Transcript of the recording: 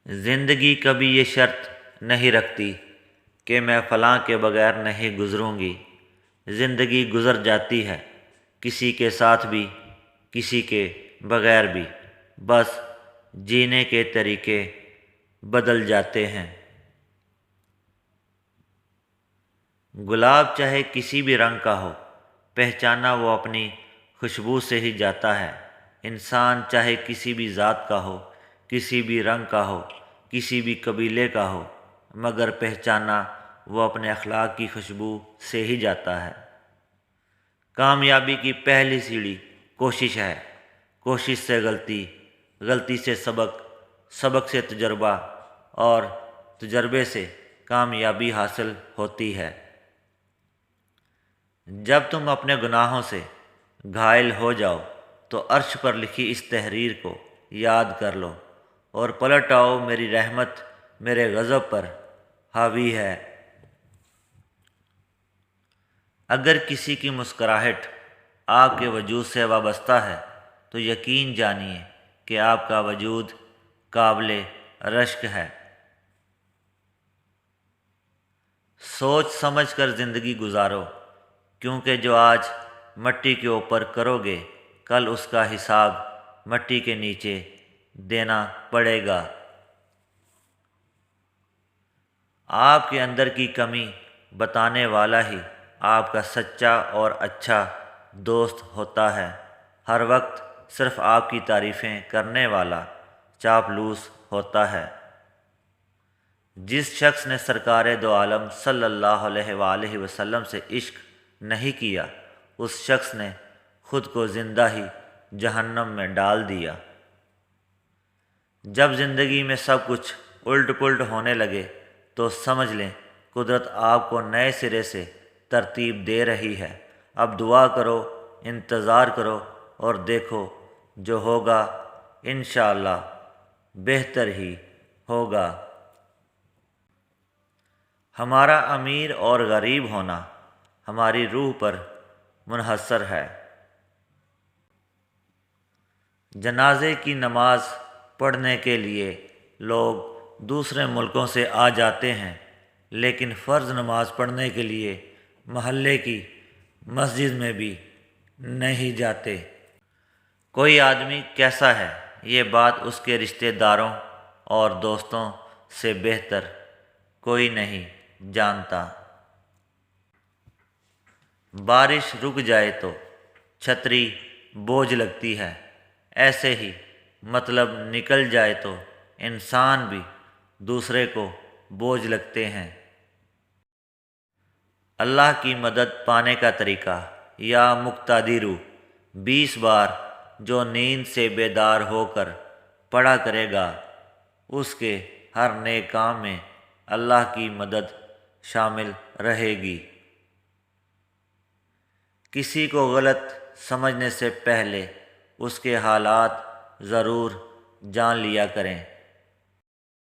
زندگی کبھی یہ شرط نہیں رکھتی کہ میں فلاں کے بغیر نہیں گزروں گی۔ زندگی گزر جاتی ہے، کسی کے ساتھ بھی کسی کے بغیر بھی، بس جینے کے طریقے بدل جاتے ہیں۔ گلاب چاہے کسی بھی رنگ کا ہو، پہچانا وہ اپنی خوشبو سے ہی جاتا ہے۔ انسان چاہے کسی بھی ذات کا ہو، کسی بھی رنگ کا ہو، کسی بھی قبیلے کا ہو، مگر پہچانا وہ اپنے اخلاق کی خوشبو سے ہی جاتا ہے۔ کامیابی کی پہلی سیڑھی کوشش ہے، کوشش سے غلطی، غلطی سے سبق، سبق سے تجربہ، اور تجربے سے کامیابی حاصل ہوتی ہے۔ جب تم اپنے گناہوں سے گھائل ہو جاؤ تو عرش پر لکھی اس تحریر کو یاد کر لو، اور پلٹ آؤ، میری رحمت میرے غضب پر حاوی ہے۔ اگر کسی کی مسکراہٹ آپ کے وجود سے وابستہ ہے تو یقین جانیے کہ آپ کا وجود قابل رشک ہے۔ سوچ سمجھ کر زندگی گزارو، کیونکہ جو آج مٹی کے اوپر کرو گے کل اس کا حساب مٹی کے نیچے دینا پڑے گا۔ آپ کے اندر کی کمی بتانے والا ہی آپ کا سچا اور اچھا دوست ہوتا ہے۔ ہر وقت صرف آپ کی تعریفیں کرنے والا چاپلوس ہوتا ہے۔ جس شخص نے سرکار دو عالم صلی اللہ علیہ وآلہ وسلم سے عشق نہیں کیا، اس شخص نے خود کو زندہ ہی جہنم میں ڈال دیا۔ جب زندگی میں سب کچھ الٹ پلٹ ہونے لگے تو سمجھ لیں قدرت آپ کو نئے سرے سے ترتیب دے رہی ہے۔ اب دعا کرو، انتظار کرو، اور دیکھو جو ہوگا انشاءاللہ بہتر ہی ہوگا۔ ہمارا امیر اور غریب ہونا ہماری روح پر منحصر ہے۔ جنازے کی نماز پڑھنے کے لیے لوگ دوسرے ملکوں سے آ جاتے ہیں، لیکن فرض نماز پڑھنے کے لیے محلے کی مسجد میں بھی نہیں جاتے۔ کوئی آدمی کیسا ہے یہ بات اس کے رشتہ داروں اور دوستوں سے بہتر کوئی نہیں جانتا۔ بارش رک جائے تو چھتری بوجھ لگتی ہے، ایسے ہی مطلب نکل جائے تو انسان بھی دوسرے کو بوجھ لگتے ہیں۔ اللہ کی مدد پانے کا طریقہ، یا مقتدرو 20 بار جو نیند سے بیدار ہو کر پڑھا کرے گا، اس کے ہر نیک کام میں اللہ کی مدد شامل رہے گی۔ کسی کو غلط سمجھنے سے پہلے اس کے حالات ضرور جان لیا کریں۔